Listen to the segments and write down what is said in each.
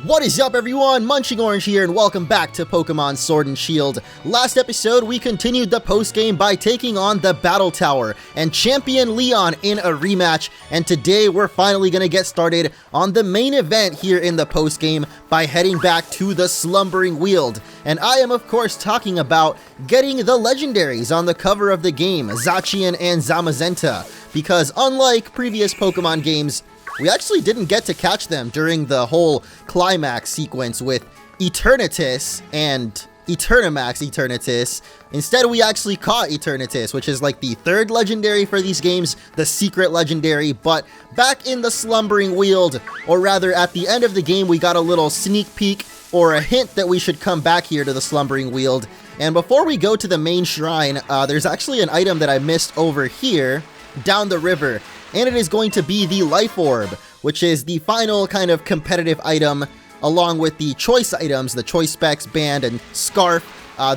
What is up everyone, MunchingOrange here and welcome back to Pokemon Sword and Shield. Last episode we continued the post-game by taking on the Battle Tower and Champion Leon in a rematch, and today we're finally gonna get started on the main event here in the post-game by heading back to the Slumbering Weald. And I am of course talking about getting the legendaries on the cover of the game, Zacian and Zamazenta, because unlike previous Pokemon games, we actually didn't get to catch them during the whole climax sequence with Eternatus and Eternamax Eternatus. Instead, we actually caught Eternatus, which is like the third legendary for these games, the secret legendary. But back in the Slumbering Weald, or rather at the end of the game, we got a little sneak peek or a hint that we should come back here to the Slumbering Weald. And before we go to the main shrine, there's actually an item that I missed over here down the river. And it is going to be the Life Orb, which is the final kind of competitive item, along with the choice items, the Choice Specs, Band, and Scarf.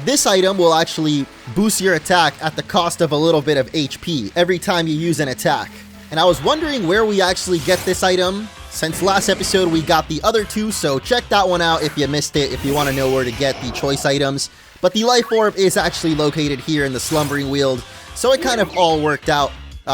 This item will actually boost your attack at the cost of a little bit of HP every time you use an attack. And I was wondering where we actually get this item. Since last episode we got the other two, so check that one out if you missed it, if you want to know where to get the choice items. But the Life Orb is actually located here in the Slumbering Weald, so it kind of all worked out.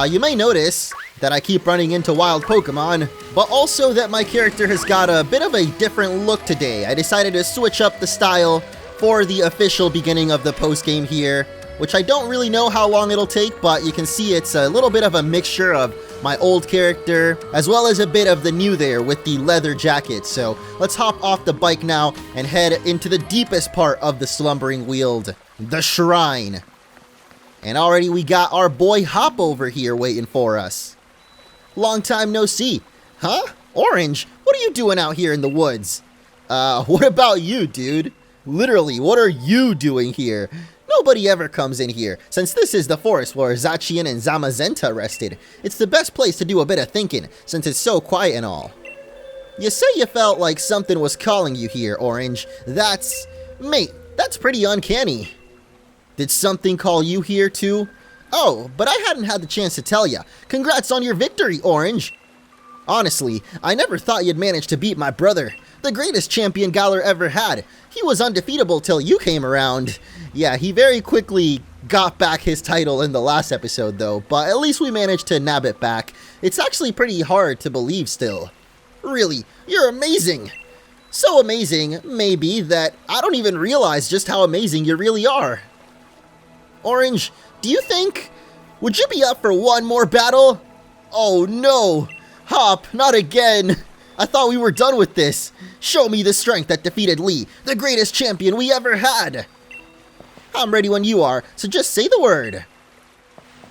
You may notice that I keep running into wild Pokemon, but also that my character has got a bit of a different look today. I decided to switch up the style for the official beginning of the post-game here, which I don't really know how long it'll take, but you can see it's a little bit of a mixture of my old character, as well as a bit of the new there with the leather jacket. So let's hop off the bike now and head into the deepest part of the Slumbering Weald, the Shrine. And already we got our boy Hop over here waiting for us. Long time no see. Huh? Orange, what are you doing out here in the woods? What about you, dude? Literally, what are you doing here? Nobody ever comes in here. Since this is the forest where Zacian and Zamazenta rested, it's the best place to do a bit of thinking, since it's so quiet and all. You say you felt like something was calling you here, Orange. Mate, that's pretty uncanny. Did something call you here too? Oh, but I hadn't had the chance to tell ya. Congrats on your victory, Orange. Honestly, I never thought you'd manage to beat my brother, the greatest champion Galar ever had. He was undefeatable till you came around. Yeah, he very quickly got back his title in the last episode though, but at least we managed to nab it back. It's actually pretty hard to believe still. Really, you're amazing. So amazing, maybe, that I don't even realize just how amazing you really are. Orange, would you be up for one more battle? Oh no! Hop, not again! I thought we were done with this. Show me the strength that defeated Lee, the greatest champion we ever had! I'm ready when you are, so just say the word.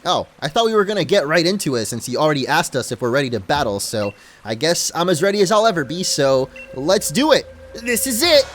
Oh, I thought we were gonna get right into it since you already asked us if we're ready to battle, so I guess I'm as ready as I'll ever be, so let's do it! This is it!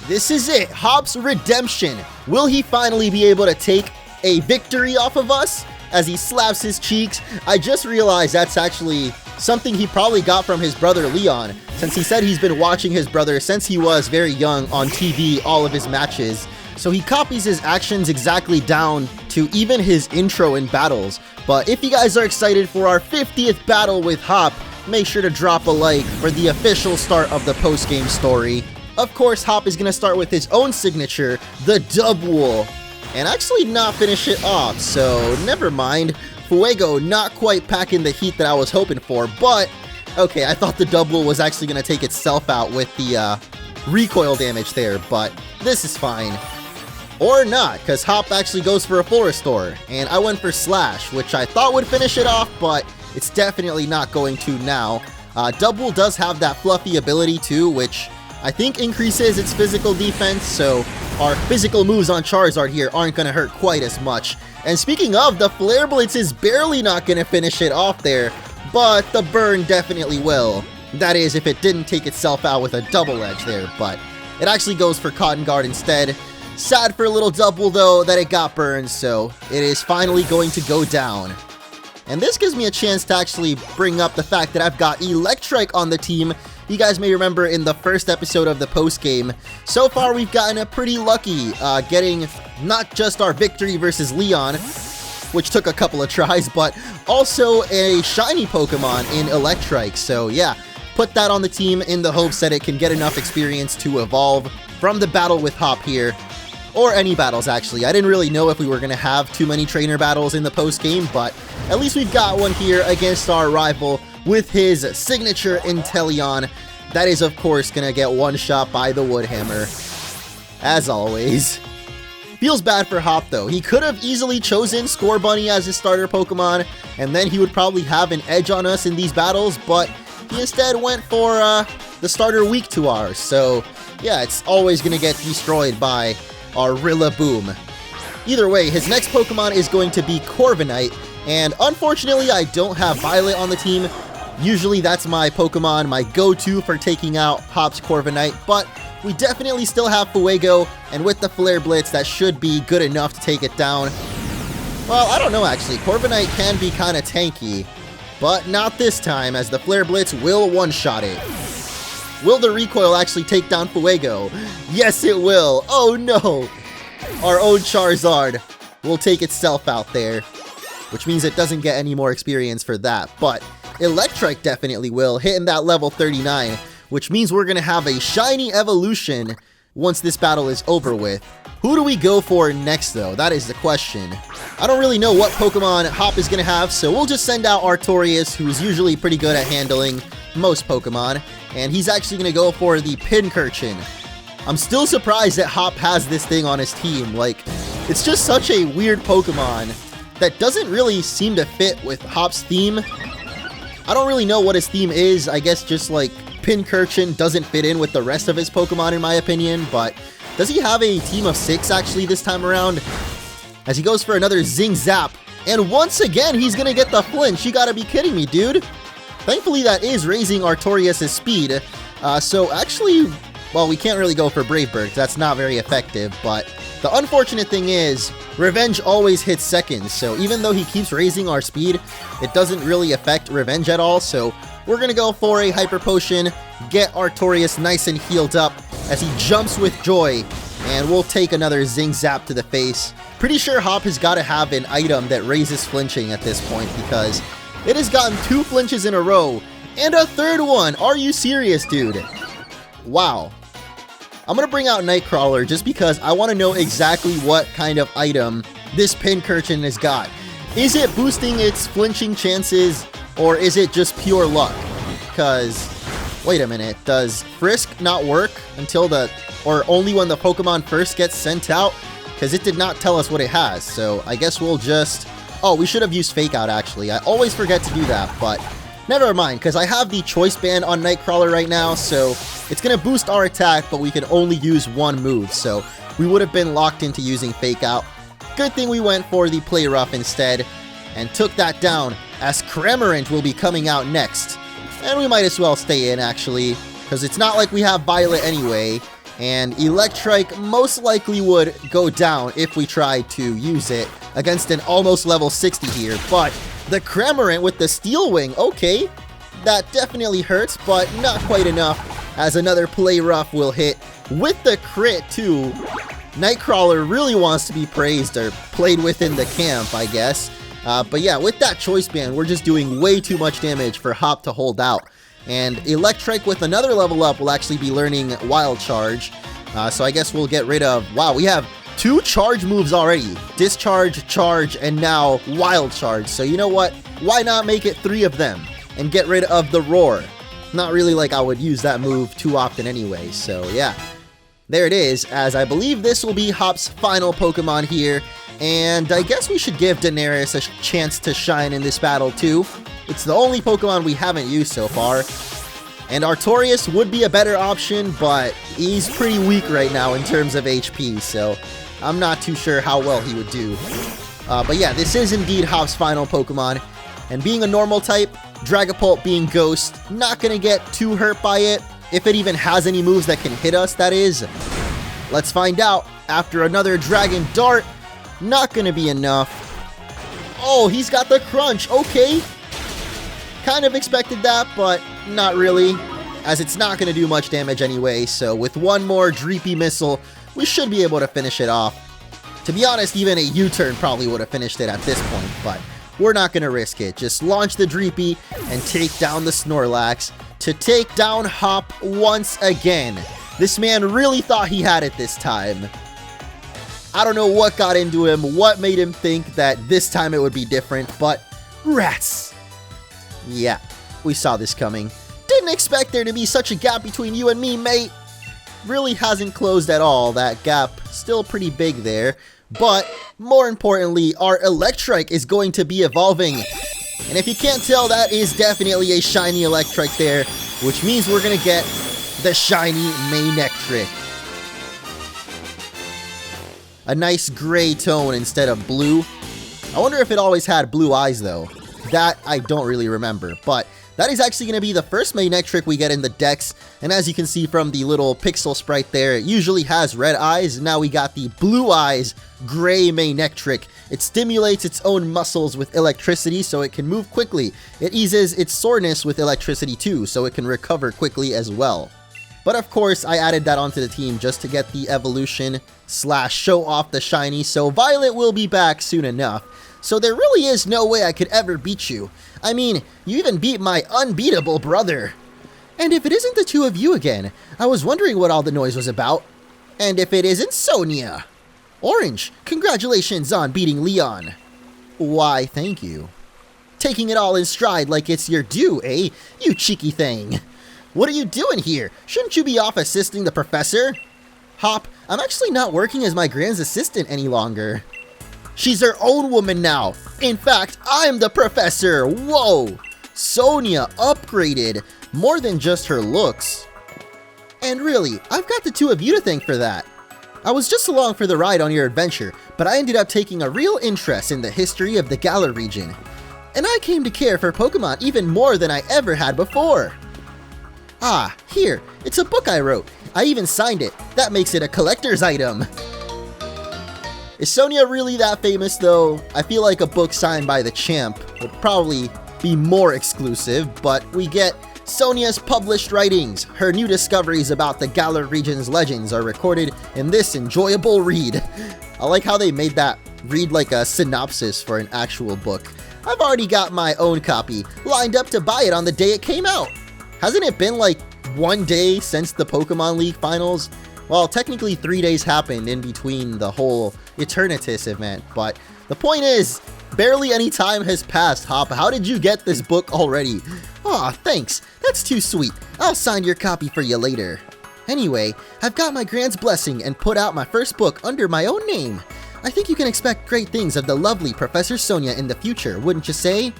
This is it, Hop's redemption! Will he finally be able to take a victory off of us as he slaps his cheeks? I just realized that's actually something he probably got from his brother Leon, since he said he's been watching his brother since he was very young on TV, all of his matches. So he copies his actions exactly down to even his intro in battles. But if you guys are excited for our 50th battle with Hop, make sure to drop a like for the official start of the post-game story. Of course, Hop is going to start with his own signature, the Dubwool, and actually not finish it off, so never mind. Fuego not quite packing the heat that I was hoping for, but okay, I thought the Dubwool was actually going to take itself out with the recoil damage there, but this is fine. Or not, because Hop actually goes for a full restore, and I went for Slash, which I thought would finish it off, but it's definitely not going to now. Dubwool does have that fluffy ability too, which I think increases its physical defense, so our physical moves on Charizard here aren't going to hurt quite as much. And speaking of, the Flare Blitz is barely not going to finish it off there, but the burn definitely will. That is, if it didn't take itself out with a double edge there, but it actually goes for Cotton Guard instead. Sad for a little Dubwool though that it got burned, so it is finally going to go down. And this gives me a chance to actually bring up the fact that I've got Electrike on the team. You guys may remember in the first episode of the post-game, so far we've gotten a pretty lucky getting not just our victory versus Leon, which took a couple of tries, but also a shiny Pokemon in Electrike. So yeah, put that on the team in the hopes that it can get enough experience to evolve from the battle with Hop here. Or any battles, actually. I didn't really know if we were going to have too many trainer battles in the post-game, but at least we've got one here against our rival with his signature Inteleon. That is, of course, going to get one-shot by the Woodhammer, as always. Feels bad for Hop, though. He could have easily chosen Scorbunny as his starter Pokemon, and then he would probably have an edge on us in these battles, but he instead went for the starter weak to ours. So, yeah, it's always going to get destroyed by our Rillaboom. Either way, his next Pokemon is going to be Korbinite, and unfortunately I don't have Violet on the team. Usually that's my Pokemon, my go-to for taking out Hop's Korbinite, but we definitely still have Fuego, and with the Flare Blitz that should be good enough to take it down. Well, I don't know actually, Korbinite can be kinda tanky, but not this time as the Flare Blitz will one-shot it. Will the recoil actually take down Fuego? Yes, it will. Oh no! Our own Charizard will take itself out there, which means it doesn't get any more experience for that. But Electrike definitely will, hitting that level 39, which means we're going to have a shiny evolution once this battle is over with. Who do we go for next, though? That is the question. I don't really know what Pokemon Hop is going to have, so we'll just send out Artorias, who's usually pretty good at handling most Pokemon, and he's actually going to go for the Pincurchin. I'm still surprised that Hop has this thing on his team. Like, it's just such a weird Pokemon that doesn't really seem to fit with Hop's theme. I don't really know what his theme is. I guess just like Pincurchin doesn't fit in with the rest of his Pokemon in my opinion, but does he have a team of 6 actually this time around? As he goes for another Zing Zap, and once again he's gonna get the flinch. You gotta be kidding me, dude. Thankfully that is raising Artorias' speed, so actually, well, we can't really go for Brave Bird, that's not very effective, but the unfortunate thing is, Revenge always hits second, so even though he keeps raising our speed, it doesn't really affect Revenge at all, so we're gonna go for a Hyper Potion, get Artorias nice and healed up as he jumps with joy, and we'll take another Zing Zap to the face. Pretty sure Hop has got to have an item that raises flinching at this point, because it has gotten 2 flinches in a row, and a 3rd one! Are you serious, dude? Wow. I'm gonna bring out Nightcrawler just because I want to know exactly what kind of item this Pincurchin has got. Is it boosting its flinching chances, or is it just pure luck? Because, wait a minute, does Frisk not work until or only when the Pokemon first gets sent out? Because it did not tell us what it has, so I guess we'll just... Oh, we should have used Fake Out actually. I always forget to do that, but never mind, because I have the Choice Band on Nightcrawler right now, so it's going to boost our attack, but we can only use one move, so we would have been locked into using Fake Out. Good thing we went for the Play Rough instead, and took that down, as Cramorant will be coming out next. And we might as well stay in, actually, because it's not like we have Violet anyway, and Electrike most likely would go down if we tried to use it against an almost level 60 here, but the Cramorant with the Steel Wing, okay, that definitely hurts, but not quite enough, as another Play Rough will hit with the crit too. Nightcrawler really wants to be praised or played within the camp, I guess. But yeah, with that Choice Band, we're just doing way too much damage for Hop to hold out. And Electrike with another level up will actually be learning Wild Charge. So I guess we'll get rid of... Wow, we have 2 charge moves already. Discharge, Charge, and now Wild Charge. So you know what? Why not make it 3 of them and get rid of the Roar? Not really like I would use that move too often anyway, so yeah. There it is, as I believe this will be Hop's final Pokemon here. And I guess we should give Daenerys a chance to shine in this battle too. It's the only Pokemon we haven't used so far. And Artorias would be a better option, but he's pretty weak right now in terms of HP, so I'm not too sure how well he would do. But yeah, this is indeed Hop's final Pokemon. And being a normal type, Dragapult being Ghost, not gonna get too hurt by it. If it even has any moves that can hit us, that is. Let's find out. After another Dragon Dart, not gonna be enough. Oh, he's got the Crunch, okay. Kind of expected that, but not really, as it's not gonna do much damage anyway, so with one more Dreepy Missile, we should be able to finish it off. To be honest, even a U-turn probably would have finished it at this point, but we're not gonna risk it. Just launch the Dreepy and take down the Snorlax to take down Hop once again. This man really thought he had it this time. I don't know what got into him, what made him think that this time it would be different, but rats. Yeah, we saw this coming. Didn't expect there to be such a gap between you and me, mate. Really hasn't closed at all, that gap still pretty big there. But more importantly, our Electrike is going to be evolving. And if you can't tell, that is definitely a shiny Electrike there, which means we're going to get the shiny Manectric. A nice gray tone instead of blue. I wonder if it always had blue eyes though. That I don't really remember, but that is actually going to be the first Manectric we get in the dex, and as you can see from the little pixel sprite there, it usually has red eyes. Now we got the blue eyes gray Manectric. It stimulates its own muscles with electricity so it can move quickly. It eases its soreness with electricity too, so it can recover quickly as well. But of course, I added that onto the team just to get the evolution / show off the shiny, so Violet will be back soon enough. So there really is no way I could ever beat you. I mean, you even beat my unbeatable brother. And if it isn't the two of you again, I was wondering what all the noise was about. And if it isn't Sonia. Orange, congratulations on beating Leon. Why, thank you. Taking it all in stride like it's your due, eh? You cheeky thing. What are you doing here? Shouldn't you be off assisting the professor? Hop, I'm actually not working as my grand's assistant any longer. She's her own woman now. In fact, I'm the professor. Whoa! Sonia upgraded more than just her looks. And really, I've got the two of you to thank for that. I was just along for the ride on your adventure, but I ended up taking a real interest in the history of the Galar region. And I came to care for Pokemon even more than I ever had before. Ah, here, it's a book I wrote. I even signed it. That makes it a collector's item. Is Sonia really that famous though? I feel like a book signed by the champ would probably be more exclusive, but we get Sonia's published writings. Her new discoveries about the Galar region's legends are recorded in this enjoyable read. I like how they made that read like a synopsis for an actual book. I've already got my own copy, lined up to buy it on the day it came out. Hasn't it been like 1 day since the Pokemon League finals? Well, technically 3 days happened in between the whole Eternatus event, but the point is, barely any time has passed, Hop. How did you get this book already? Aw, thanks. That's too sweet. I'll sign your copy for you later. Anyway, I've got my grand's blessing and put out my first book under my own name. I think you can expect great things of the lovely Professor Sonia in the future, wouldn't you say?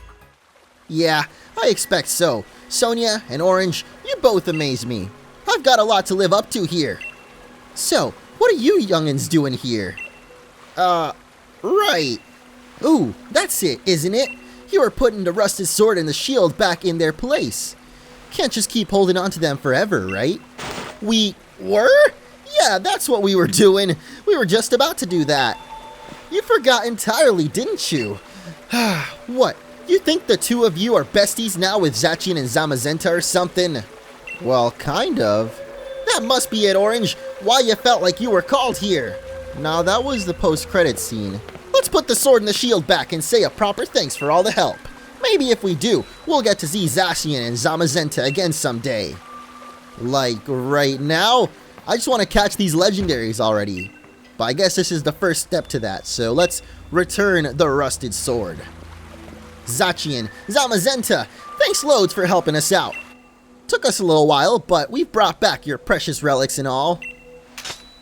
Yeah, I expect so. Sonia and Orange, you both amaze me. I've got a lot to live up to here. So, what are you youngins doing here? Right. Ooh, that's it, isn't it? You are putting the rusted sword and the shield back in their place. Can't just keep holding on to them forever, right? We were? Yeah, that's what we were doing. We were just about to do that. You forgot entirely, didn't you? What? You think the two of you are besties now with Zacian and Zamazenta or something? Well, kind of. That must be it, Orange. Why you felt like you were called here. Now, that was the post-credits scene. Let's put the sword and the shield back and say a proper thanks for all the help. Maybe if we do, we'll get to see Zacian and Zamazenta again someday. Like, right now? I just want to catch these legendaries already. But I guess this is the first step to that, so let's return the rusted sword. Zacian, Zamazenta, thanks loads for helping us out. Took us a little while, but we've brought back your precious relics and all.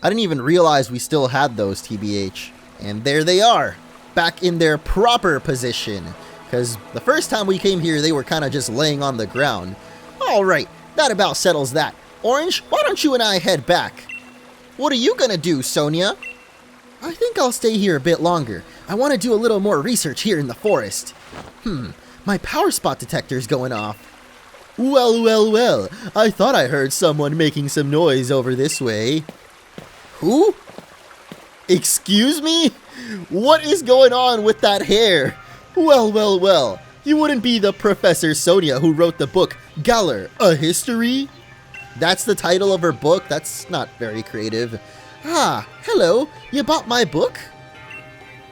I didn't even realize we still had those, TBH. And there they are, back in their proper position. Because the first time we came here, they were kind of just laying on the ground. Alright, that about settles that. Orange, why don't you and I head back? What are you gonna do, Sonia? I think I'll stay here a bit longer. I want to do a little more research here in the forest. My power spot detector's going off. Well, I thought I heard someone making some noise over this way. Who? Excuse me? What is going on with that hair? Well, you wouldn't be the Professor Sonia who wrote the book Galar, A History? That's the title of her book? That's not very creative. Ah, hello, you bought my book?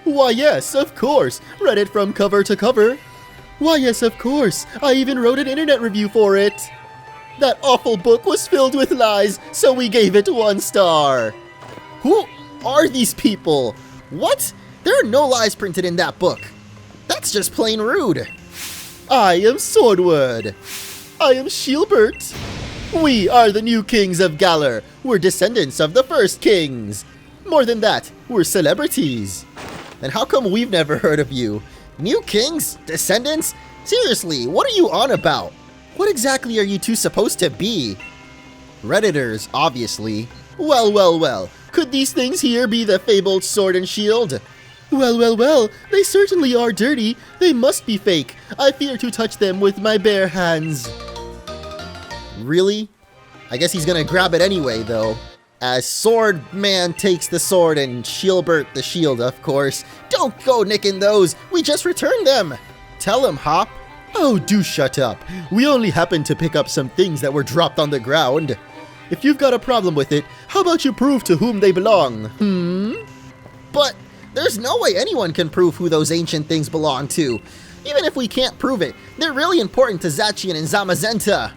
Why yes, of course, read it from cover to cover. Why yes, of course, I even wrote an internet review for it. That awful book was filled with lies, so we gave it 1 star. Who are these people? What? There are no lies printed in that book. That's just plain rude. I am Sordward. I am Shieldbert. We are the new kings of Galar. We're descendants of the first kings. More than that, we're celebrities. And how come we've never heard of you? New kings? Descendants? Seriously, what are you on about? What exactly are you two supposed to be? Redditors, obviously. Well. Could these things here be the fabled sword and shield? Well, they certainly are dirty. They must be fake. I fear to touch them with my bare hands. Really? I guess he's gonna grab it anyway, though. As Sword Man takes the sword and Shieldbert the shield, of course. Don't go nicking those. We just returned them. Tell him, Hop. Oh, do shut up. We only happened to pick up some things that were dropped on the ground. If you've got a problem with it, how about you prove to whom they belong? But there's no way anyone can prove who those ancient things belong to. Even if we can't prove it, they're really important to Zacian and Zamazenta.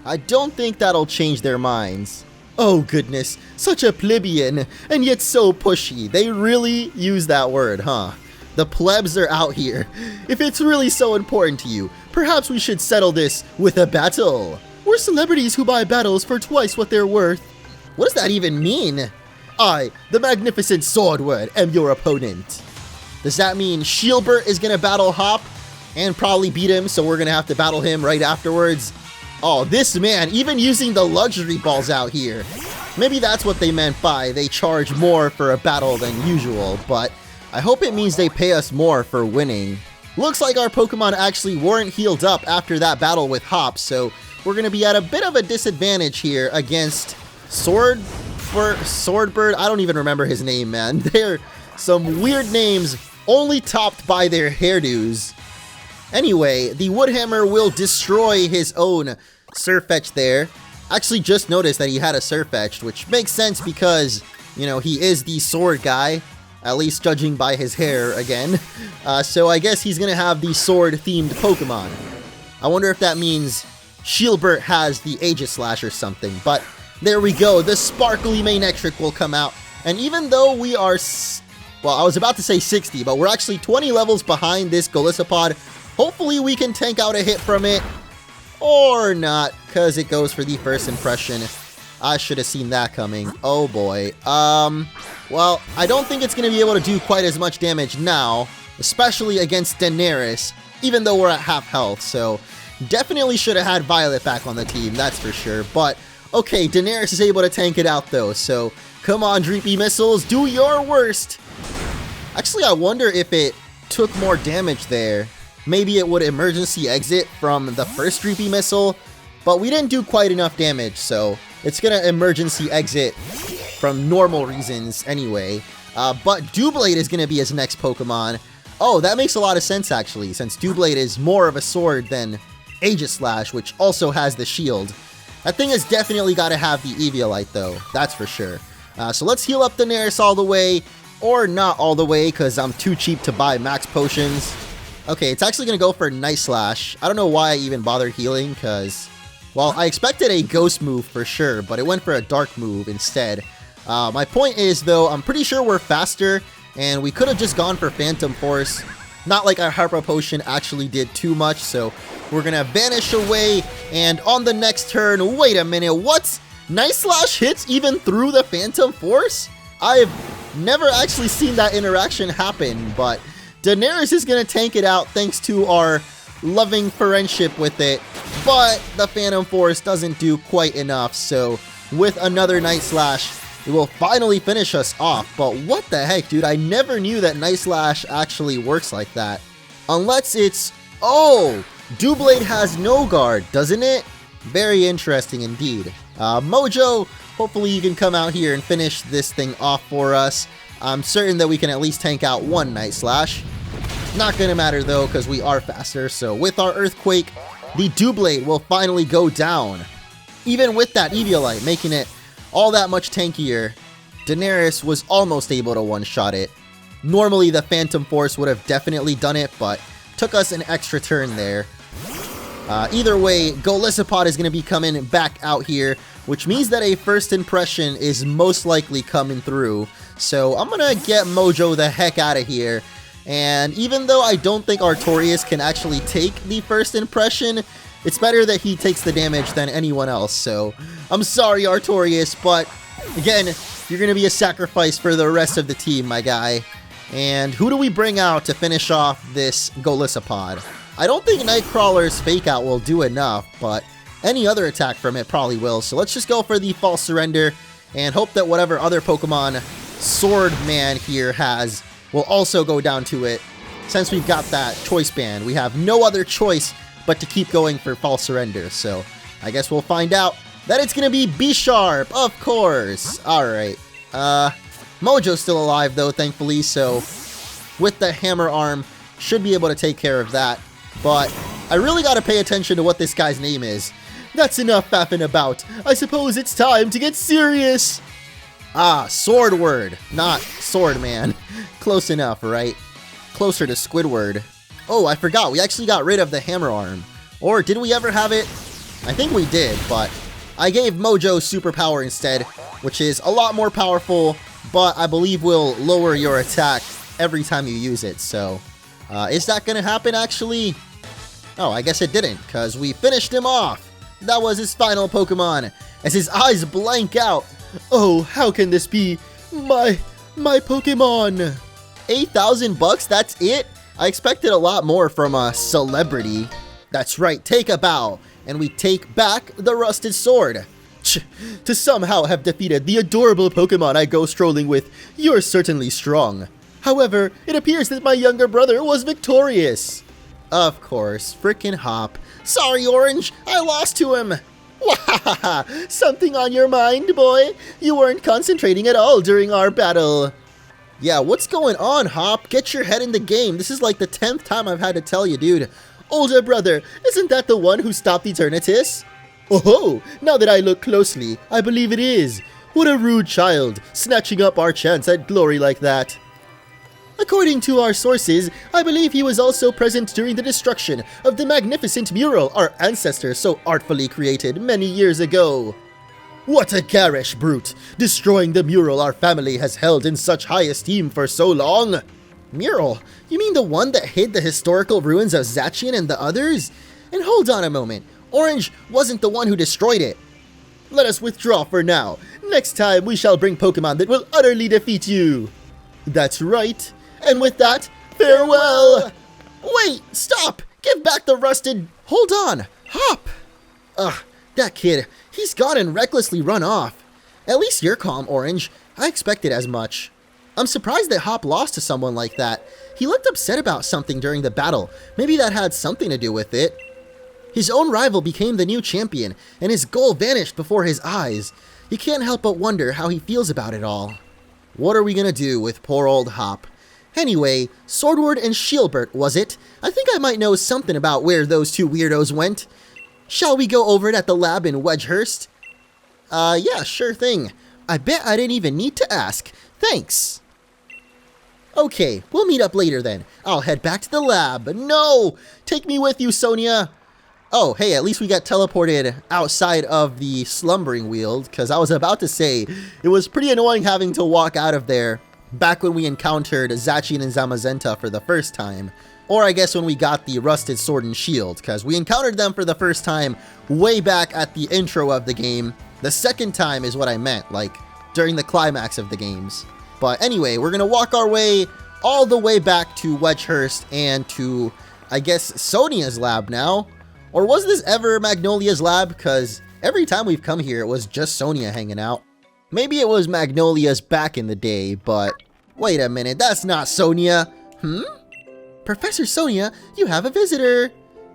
I don't think that'll change their minds. Oh goodness, such a plebeian, and yet so pushy. They really use that word, huh? The plebs are out here. If it's really so important to you, perhaps we should settle this with a battle. We're celebrities who buy battles for twice what they're worth. What does that even mean? I, the magnificent Sordward, am your opponent. Does that mean Shieldbert is gonna battle Hop and probably beat him, so we're gonna have to battle him right afterwards? Oh, this man, even using the luxury balls out here. Maybe that's what they meant by they charge more for a battle than usual, but I hope it means they pay us more for winning. Looks like our Pokemon actually weren't healed up after that battle with Hop, so we're gonna be at a bit of a disadvantage here against Swordbird. I don't even remember his name, man. They're some weird names, only topped by their hairdos. Anyway, the Woodhammer will destroy his own Surfetch there. Actually just noticed that he had a Surfetch, which makes sense because, you know, he is the sword guy, at least judging by his hair again. So I guess he's gonna have the sword-themed Pokemon. I wonder if that means Shieldbert has the Aegislash or something, but there we go. The sparkly Manectric will come out, and even though we are, well, I was about to say 60, but we're actually 20 levels behind this Golisopod. Hopefully we can tank out a hit from it, or not, because it goes for the first impression. I should have seen that coming. Oh boy. Well, I don't think it's going to be able to do quite as much damage now, especially against Daenerys, even though we're at half health, so definitely should have had Violet back on the team, that's for sure. But, okay, Daenerys is able to tank it out though, so come on, Dreepy Missiles, do your worst! Actually, I wonder if it took more damage there. Maybe it would emergency exit from the first Dreepy Missile, but we didn't do quite enough damage, so it's gonna emergency exit from normal reasons anyway. But Doublade is gonna be his next Pokemon. Oh, that makes a lot of sense actually, since Doublade is more of a sword than Aegislash, which also has the shield. That thing has definitely got to have the Eviolite though, that's for sure. So let's heal up Daenerys all the way, or not all the way, because I'm too cheap to buy max potions. Okay, it's actually going to go for Night Slash. I don't know why I even bothered healing, because, well, I expected a Ghost move for sure, but it went for a Dark move instead. My point is, though, I'm pretty sure we're faster, and we could have just gone for Phantom Force. Not like our Harpo Potion actually did too much, so we're going to vanish away, and on the next turn, wait a minute, what? Night Slash hits even through the Phantom Force? I've never actually seen that interaction happen, but Daenerys is going to tank it out thanks to our loving friendship with it, but the Phantom Force doesn't do quite enough, so with another Night Slash, it will finally finish us off. But what the heck, dude, I never knew that Night Slash actually works like that. Unless it's, oh, Doublade has no guard, doesn't it? Very interesting indeed. Mojo, hopefully you can come out here and finish this thing off for us. I'm certain that we can at least tank out one Night Slash. Not gonna matter though, because we are faster, so with our Earthquake, the Doublade will finally go down. Even with that Eviolite, making it all that much tankier, Daenerys was almost able to one-shot it. Normally the Phantom Force would have definitely done it, but took us an extra turn there. Either way, Golisopod is going to be coming back out here, which means that a first impression is most likely coming through. So I'm going to get Mojo the heck out of here. And even though I don't think Artorias can actually take the first impression, it's better that he takes the damage than anyone else. So I'm sorry, Artorias, but again, you're going to be a sacrifice for the rest of the team, my guy. And who do we bring out to finish off this Golisopod? I don't think Nightcrawler's Fake Out will do enough, but any other attack from it probably will. So let's just go for the False Surrender and hope that whatever other Pokemon Swordman here has will also go down to it. Since we've got that choice band, we have no other choice but to keep going for False Surrender. So I guess we'll find out that it's going to be B-Sharp, of course. Alright. Mojo's still alive though, thankfully, so with the Hammer Arm, should be able to take care of that. But I really got to pay attention to what this guy's name is. That's enough faffing about. I suppose it's time to get serious. Ah, Sordward, not Swordman. Close enough, right? Closer to Squidward. Oh, I forgot. We actually got rid of the Hammer Arm. Or did we ever have it? I think we did, but I gave Mojo Superpower instead, which is a lot more powerful, but I believe will lower your attack every time you use it. So, is that going to happen actually? Oh, I guess it didn't, because we finished him off. That was his final Pokemon, as his eyes blank out. Oh, how can this be? My Pokemon. 8,000 bucks, that's it? I expected a lot more from a celebrity. That's right, take a bow, and we take back the Rusted Sword. To somehow have defeated the adorable Pokemon I go strolling with, you're certainly strong. However, it appears that my younger brother was victorious. Of course, frickin' Hop. Sorry, Orange, I lost to him. Wahahaha, something on your mind, boy? You weren't concentrating at all during our battle. Yeah, what's going on, Hop? Get your head in the game. This is like the 10th time I've had to tell you, dude. Older brother, isn't that the one who stopped Eternatus? Oh-ho, now that I look closely, I believe it is. What a rude child, snatching up our chance at glory like that. According to our sources, I believe he was also present during the destruction of the magnificent mural our ancestors so artfully created many years ago. What a garish brute, destroying the mural our family has held in such high esteem for so long. Mural? You mean the one that hid the historical ruins of Zacian and the others? And hold on a moment, Orange wasn't the one who destroyed it. Let us withdraw for now. Next time we shall bring Pokemon that will utterly defeat you. That's right. And with that, farewell! Wait, stop! Give back the rusted... Hold on! Hop! Ugh, that kid, he's gone and recklessly run off. At least you're calm, Orange. I expected as much. I'm surprised that Hop lost to someone like that. He looked upset about something during the battle. Maybe that had something to do with it. His own rival became the new champion, and his goal vanished before his eyes. You can't help but wonder how he feels about it all. What are we gonna do with poor old Hop? Anyway, Sordward and Shieldbert, was it? I think I might know something about where those two weirdos went. Shall we go over it at the lab in Wedgehurst? Yeah, sure thing. I bet I didn't even need to ask. Thanks. Okay, we'll meet up later then. I'll head back to the lab. No! Take me with you, Sonia! Oh, hey, at least we got teleported outside of the Slumbering Weald, because I was about to say, it was pretty annoying having to walk out of there back when we encountered Zacian and Zamazenta for the first time. Or I guess when we got the Rusted Sword and Shield, because we encountered them for the first time way back at the intro of the game. The second time is what I meant, like, during the climax of the games. But anyway, we're going to walk our way all the way back to Wedgehurst and to, I guess, Sonia's lab now. Or was this ever Magnolia's lab? Because every time we've come here, it was just Sonia hanging out. Maybe it was Magnolia's back in the day, but... Wait a minute, that's not Sonia. Professor Sonia, you have a visitor.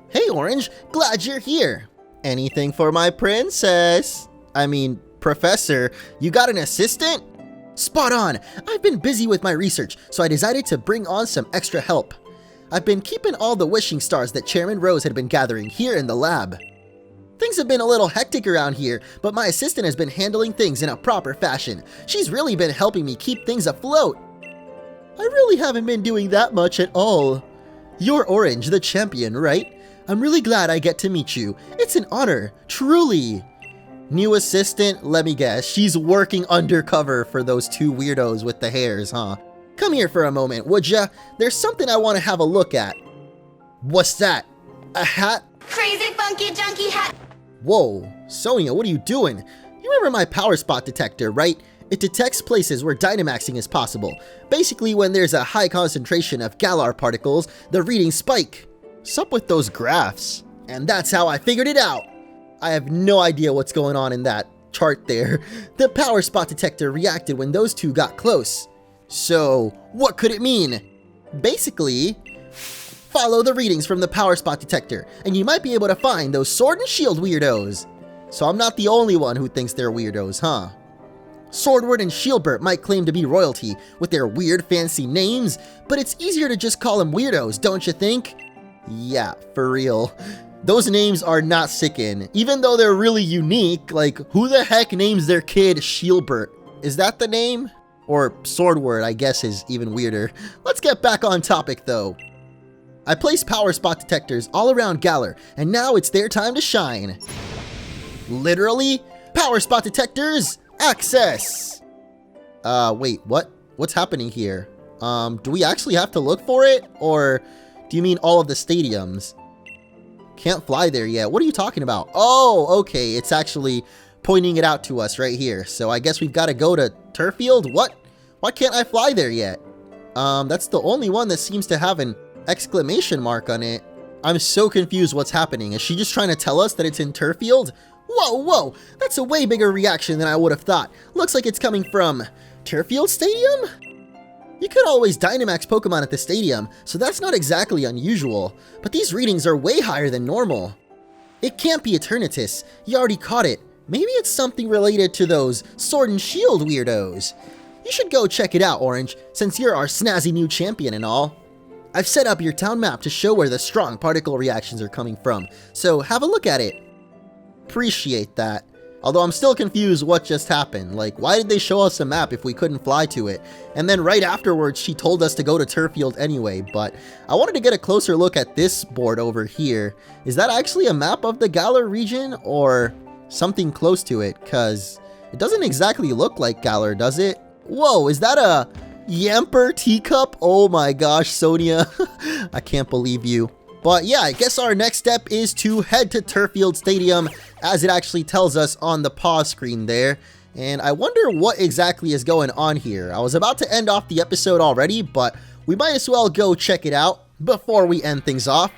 Hey, Orange, glad you're here. Anything for my princess? I mean, Professor, you got an assistant? Spot on. I've been busy with my research, so I decided to bring on some extra help. I've been keeping all the wishing stars that Chairman Rose had been gathering here in the lab. Things have been a little hectic around here, but my assistant has been handling things in a proper fashion. She's really been helping me keep things afloat. I really haven't been doing that much at all. You're Orange, the champion, right? I'm really glad I get to meet you. It's an honor, truly. New assistant, let me guess, she's working undercover for those two weirdos with the hairs, huh? Come here for a moment, would ya? There's something I want to have a look at. What's that? A hat? Crazy funky junky hat. Whoa, Sonia, what are you doing? You remember my power spot detector, right? It detects places where Dynamaxing is possible. Basically, when there's a high concentration of Galar particles, the readings spike. What's up with those graphs? And that's how I figured it out. I have no idea what's going on in that chart there. The power spot detector reacted when those two got close. So, what could it mean? Basically, follow the readings from the power spot detector, and you might be able to find those Sword and Shield weirdos. So I'm not the only one who thinks they're weirdos, huh? Sordward and Shieldbert might claim to be royalty with their weird fancy names, but it's easier to just call them weirdos, don't you think? Yeah, for real. Those names are not sickin', even though they're really unique. Like, who the heck names their kid Shieldbert? Is that the name? Or Sordward, I guess, is even weirder. Let's get back on topic, though. I placed power spot detectors all around Galar, and now it's their time to shine. Literally? Power spot detectors, access! Wait, what? What's happening here? Do we actually have to look for it? Or do you mean all of the stadiums? Can't fly there yet. What are you talking about? Oh, okay. It's actually pointing it out to us right here. So I guess we've got to go to Turffield? What? Why can't I fly there yet? That's the only one that seems to have an exclamation mark on it. I'm so confused what's happening. Is she just trying to tell us that it's in Turffield? Whoa, whoa. That's a way bigger reaction than I would have thought. Looks like it's coming from Turffield Stadium? You could always Dynamax Pokemon at the stadium, so that's not exactly unusual, but these readings are way higher than normal. It can't be Eternatus, you already caught it. Maybe it's something related to those Sword and Shield weirdos. You should go check it out, Orange, since you're our snazzy new champion and all. I've set up your town map to show where the strong particle reactions are coming from, so have a look at it. Appreciate that. Although I'm still confused what just happened. Like, why did they show us a map if we couldn't fly to it? And then right afterwards, she told us to go to Turffield anyway, but I wanted to get a closer look at this board over here. Is that actually a map of the Galar region or something close to it? Because it doesn't exactly look like Galar, does it? Whoa, is that a Yamper teacup? Oh my gosh, Sonia. I can't believe you. But yeah, I guess our next step is to head to Turffield Stadium, as it actually tells us on the pause screen there. And I wonder what exactly is going on here. I was about to end off the episode already, but we might as well go check it out before we end things off.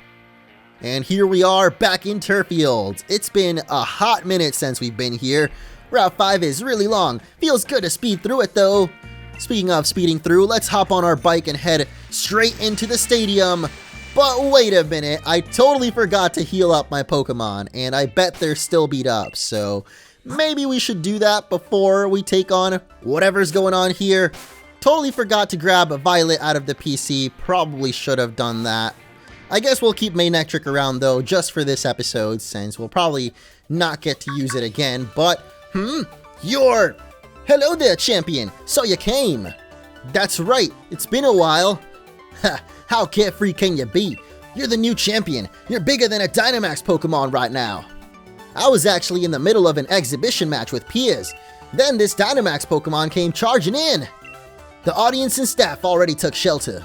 And here we are back in Turffield. It's been a hot minute since we've been here. Route 5 is really long. Feels good to speed through it though. Speaking of speeding through, let's hop on our bike and head straight into the stadium. But wait a minute, I totally forgot to heal up my Pokemon, and I bet they're still beat up, so maybe we should do that before we take on whatever's going on here. Totally forgot to grab Violet out of the PC, probably should have done that. I guess we'll keep Manectric around though, just for this episode, since we'll probably not get to use it again, but, you're... Hello there, champion, so you came. That's right, it's been a while. Ha, how carefree can you be? You're the new champion. You're bigger than a Dynamax Pokemon right now. I was actually in the middle of an exhibition match with peers. Then this Dynamax Pokemon came charging in. The audience and staff already took shelter.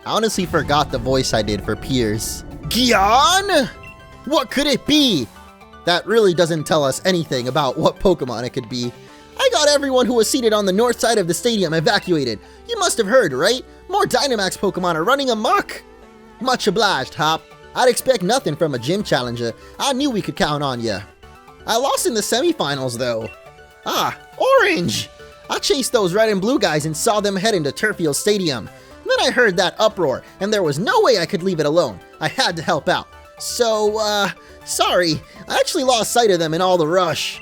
I honestly forgot the voice I did for peers. Gion? What could it be? That really doesn't tell us anything about what Pokemon it could be. I got everyone who was seated on the north side of the stadium evacuated. You must have heard, right? More Dynamax Pokemon are running amok. Much obliged, Hop. I'd expect nothing from a gym challenger. I knew we could count on ya. I lost in the semifinals, though. Ah, Orange! I chased those red and blue guys and saw them head into Turffield Stadium. Then I heard that uproar, and there was no way I could leave it alone. I had to help out. So, sorry. I actually lost sight of them in all the rush.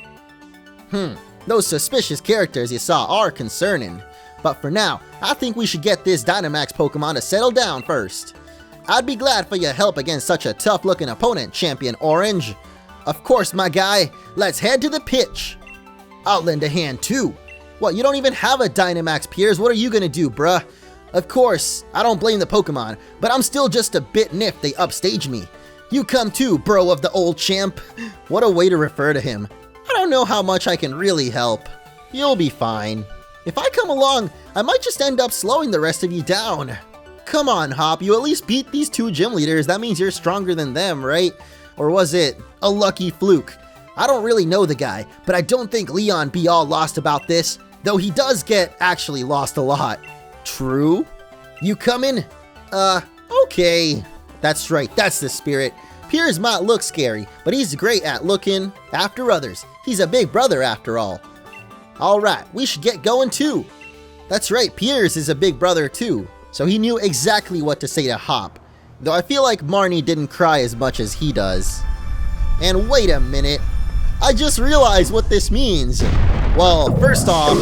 Those suspicious characters you saw are concerning. But for now, I think we should get this Dynamax Pokemon to settle down first. I'd be glad for your help against such a tough-looking opponent, Champion Orange. Of course, my guy. Let's head to the pitch. I'll lend a hand, too. What, you don't even have a Dynamax, Piers? What are you gonna do, bruh? Of course, I don't blame the Pokemon, but I'm still just a bit nipped they upstage me. You come too, bro of the old champ. What a way to refer to him. I don't know how much I can really help. You'll be fine. If I come along, I might just end up slowing the rest of you down. Come on, Hop, you at least beat these 2 gym leaders. That means you're stronger than them, right? Or was it a lucky fluke? I don't really know the guy, but I don't think Leon be all lost about this, though he does get actually lost a lot. True? You coming? Okay. That's right, that's the spirit. Piers might look scary, but he's great at looking after others. He's a big brother after all. Alright, we should get going too. That's right, Piers is a big brother too, so he knew exactly what to say to Hop. Though I feel like Marnie didn't cry as much as he does. And wait a minute, I just realized what this means. Well, first off,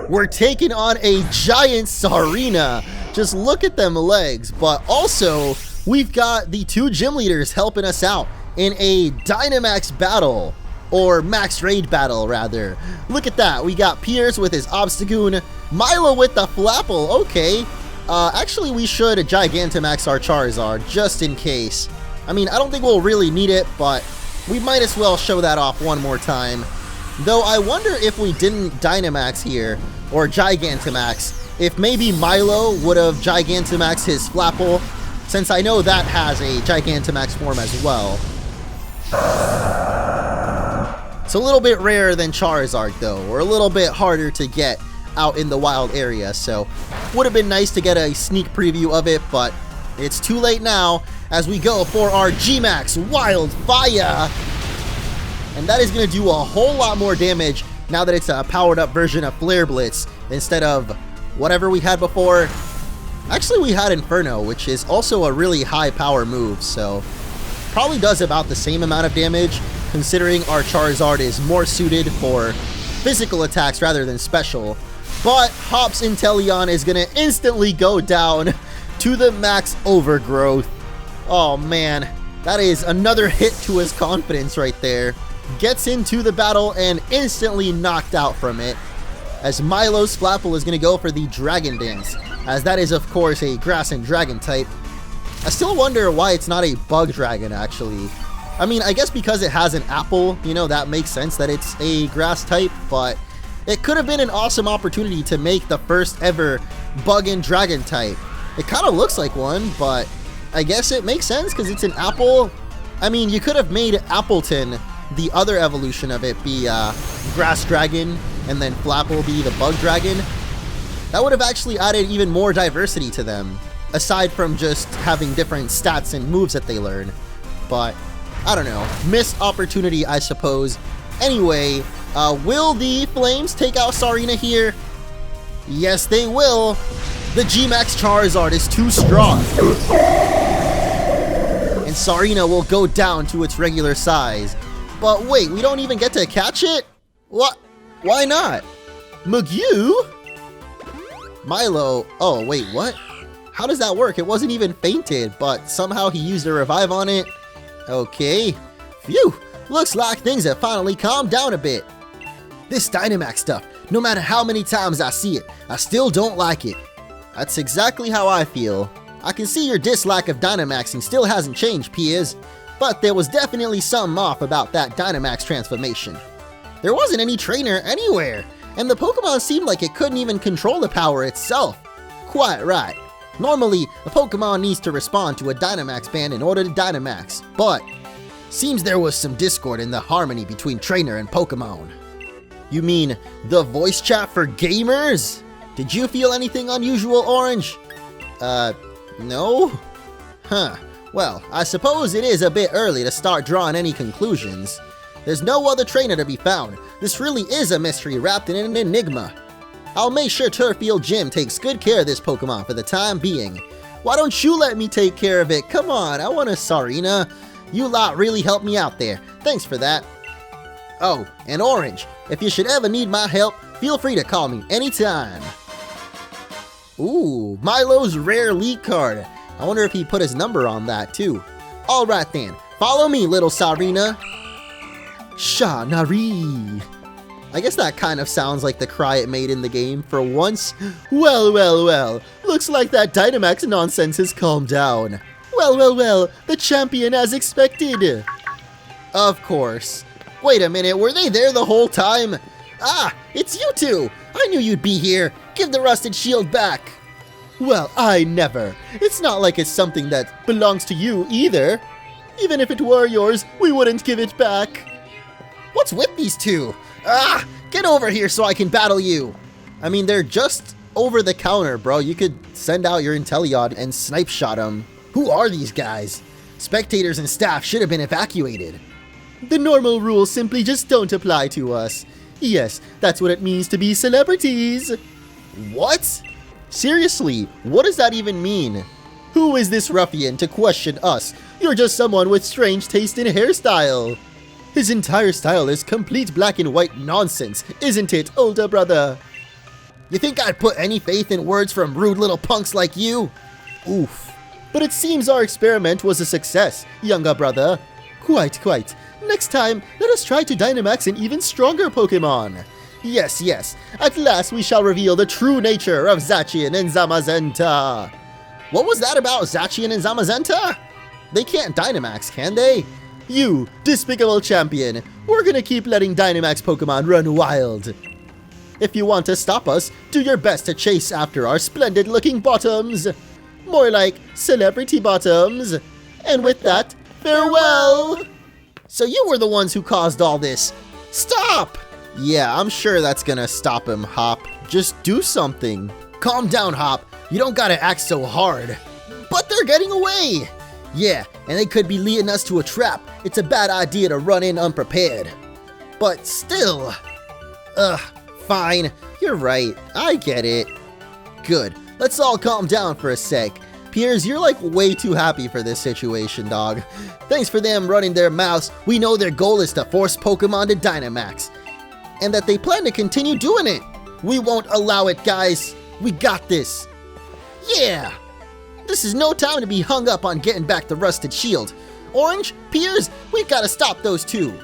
we're taking on a giant Sarina. Just look at them legs, but also we've got the 2 gym leaders helping us out in a Dynamax battle, or Max Raid battle rather. Look at that, we got Piers with his Obstagoon, Milo with the Flapple, okay. Actually we should Gigantamax our Charizard, just in case. I mean, I don't think we'll really need it, but we might as well show that off one more time. Though I wonder if we didn't Dynamax here, or Gigantamax, if maybe Milo would have Gigantamax his Flapple, since I know that has a Gigantamax form as well. It's a little bit rarer than Charizard though, or a little bit harder to get out in the wild area, so would have been nice to get a sneak preview of it, but it's too late now as we go for our G-Max Wildfire. And that is going to do a whole lot more damage now that it's a powered up version of Flare Blitz instead of whatever we had before. Actually, we had Inferno, which is also a really high power move, so probably does about the same amount of damage, considering our Charizard is more suited for physical attacks rather than special. But Hop's Inteleon is going to instantly go down to the max overgrowth. Oh man, that is another hit to his confidence right there. Gets into the battle and instantly knocked out from it, as Milo's Flapple is going to go for the Dragon Dance, as that is of course a Grass and Dragon type. I still wonder why it's not a Bug Dragon actually. I mean, I guess because it has an apple, you know, that makes sense that it's a Grass type, but it could have been an awesome opportunity to make the first ever Bug and Dragon type. It kind of looks like one, but I guess it makes sense because it's an apple. I mean, you could have made Appleton, the other evolution of it, be Grass Dragon, and then Flapple be the Bug Dragon. That would have actually added even more diversity to them, aside from just having different stats and moves that they learn. But, I don't know, missed opportunity, I suppose. Anyway, will the Flames take out Sarina here? Yes, they will. The G-Max Charizard is too strong. And Sarina will go down to its regular size. But wait, we don't even get to catch it? What? Why not? Magoo? Milo, oh wait, what? How does that work? It wasn't even fainted, but somehow he used a revive on it. Okay. Phew, looks like things have finally calmed down a bit. This Dynamax stuff, no matter how many times I see it, I still don't like it. That's exactly how I feel. I can see your dislike of Dynamaxing still hasn't changed, Piers, but there was definitely something off about that Dynamax transformation. There wasn't any trainer anywhere, and the Pokemon seemed like it couldn't even control the power itself. Quite right. Normally, a Pokemon needs to respond to a Dynamax band in order to Dynamax, but seems there was some discord in the harmony between trainer and Pokemon. You mean the voice chat for gamers? Did you feel anything unusual, Orange? No? Huh. Well, I suppose it is a bit early to start drawing any conclusions. There's no other trainer to be found. This really is a mystery wrapped in an enigma. I'll make sure Turffield Gym takes good care of this Pokemon for the time being. Why don't you let me take care of it? Come on, I want a Sarina. You lot really helped me out there. Thanks for that. Oh, and Orange, if you should ever need my help, feel free to call me anytime. Ooh, Milo's rare lead card. I wonder if he put his number on that too. Alright then, follow me, little Sarina. Sha-nari. I guess that kind of sounds like the cry it made in the game for once. Well, well, well. Looks like that Dynamax nonsense has calmed down. Well, the champion as expected. Of course. Wait a minute, were they there the whole time? Ah, it's you two. I knew you'd be here. Give the rusted shield back. Well, I never. It's not like it's something that belongs to you either. Even if it were yours, we wouldn't give it back. What's with these two? Ah, get over here so I can battle you. I mean, they're just over the counter, bro. You could send out your Inteleon and snipe shot them. Who are these guys? Spectators and staff should have been evacuated. The normal rules simply just don't apply to us. Yes, that's what it means to be celebrities. What? Seriously, what does that even mean? Who is this ruffian to question us? You're just someone with strange taste in hairstyle. His entire style is complete black and white nonsense, isn't it, older brother? You think I'd put any faith in words from rude little punks like you? Oof. But it seems our experiment was a success, younger brother. Quite. Next time, let us try to Dynamax an even stronger Pokémon. Yes. At last we shall reveal the true nature of Zacian and Zamazenta. What was that about Zacian and Zamazenta? They can't Dynamax, can they? You, despicable champion, we're gonna keep letting Dynamax Pokémon run wild. If you want to stop us, do your best to chase after our splendid-looking bottoms. More like celebrity bottoms. And with that, farewell! So you were the ones who caused all this. Stop! Yeah, I'm sure that's gonna stop him, Hop. Just do something. Calm down, Hop. You don't gotta act so hard. But they're getting away! Yeah, and they could be leading us to a trap. It's a bad idea to run in unprepared. But still... fine. You're right. I get it. Good. Let's all calm down for a sec. Piers, you're like way too happy for this situation, dog. Thanks for them running their mouths. We know their goal is to force Pokemon to Dynamax. And that they plan to continue doing it. We won't allow it, guys. We got this. Yeah! This is no time to be hung up on getting back the rusted shield. Orange, Piers, we've got to stop those two.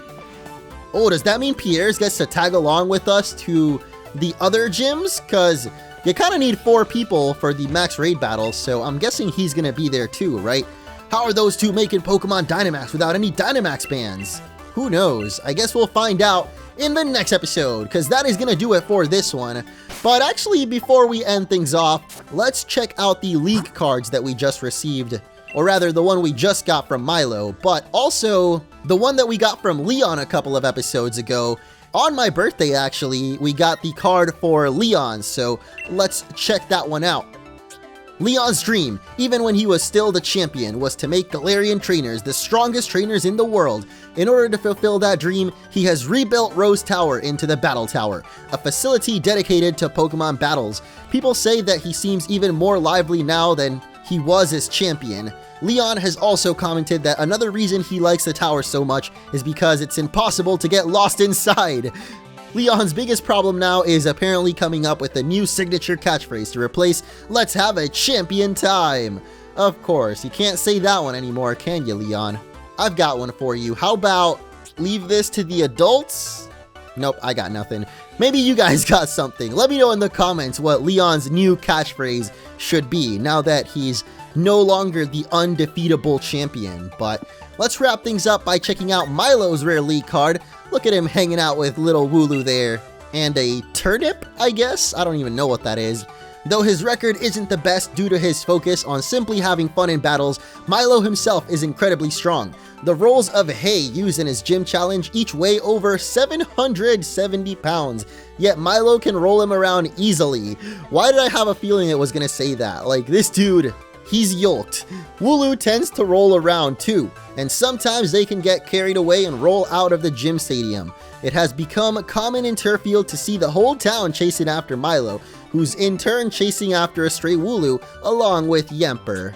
Oh, does that mean Piers gets to tag along with us to the other gyms? Because you kind of need 4 people for the max raid battles, so I'm guessing he's going to be there too, right? How are those two making Pokemon Dynamax without any Dynamax bans? Who knows? I guess we'll find out in the next episode, because that is going to do it for this one. But actually, before we end things off, let's check out the league cards that we just received. Or rather, the one we just got from Milo, but also the one that we got from Leon a couple of episodes ago. On my birthday, actually, we got the card for Leon, so let's check that one out. Leon's dream, even when he was still the champion, was to make Galarian trainers the strongest trainers in the world. In order to fulfill that dream, he has rebuilt Rose Tower into the Battle Tower, a facility dedicated to Pokemon battles. People say that he seems even more lively now than he was as champion. Leon has also commented that another reason he likes the tower so much is because it's impossible to get lost inside. Leon's biggest problem now is apparently coming up with a new signature catchphrase to replace "Let's have a champion time." Of course, you can't say that one anymore, can you, Leon? I've got one for you. How about leave this to the adults? Nope, I got nothing. Maybe you guys got something. Let me know in the comments what Leon's new catchphrase should be now that he's no longer the undefeatable champion. But let's wrap things up by checking out Milo's rare league card. Look at him hanging out with little Wooloo there. And a turnip, I guess? I don't even know what that is. Though his record isn't the best due to his focus on simply having fun in battles, Milo himself is incredibly strong. The rolls of hay used in his gym challenge each weigh over 770 pounds, yet Milo can roll him around easily. Why did I have a feeling it was gonna say that? Like, this dude, he's yoked. Wooloo tends to roll around too, and sometimes they can get carried away and roll out of the gym stadium. It has become common in Turffield to see the whole town chasing after Milo, who's in turn chasing after a stray Wooloo along with Yemper.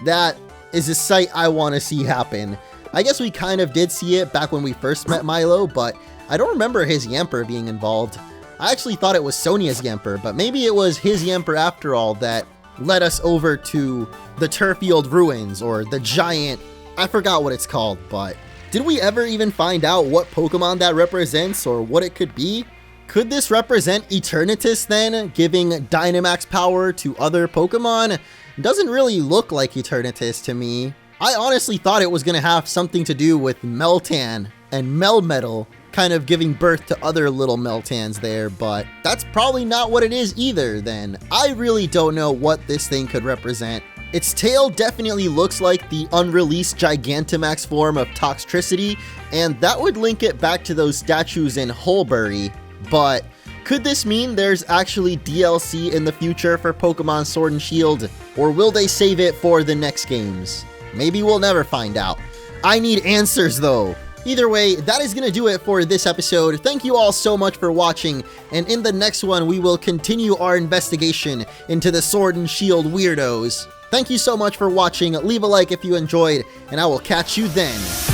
That is a sight I want to see happen. I guess we kind of did see it back when we first met Milo, but I don't remember his Yemper being involved. I actually thought it was Sonia's Yemper, but maybe it was his Yemper after all that led us over to the Turffield ruins, or the giant, I forgot what it's called, but did we ever even find out what Pokemon that represents or what it could be? Could this represent Eternatus then, giving Dynamax power to other Pokemon? Doesn't really look like Eternatus to me. I honestly thought it was going to have something to do with Meltan and Melmetal kind of giving birth to other little Meltans there, but that's probably not what it is either then. I really don't know what this thing could represent. Its tail definitely looks like the unreleased Gigantamax form of Toxtricity, and that would link it back to those statues in Holbury, but could this mean there's actually DLC in the future for Pokemon Sword and Shield, or will they save it for the next games? Maybe we'll never find out. I need answers though. Either way, that is going to do it for this episode. Thank you all so much for watching, and in the next one we will continue our investigation into the Sword and Shield Weirdos. Thank you so much for watching, leave a like if you enjoyed, and I will catch you then.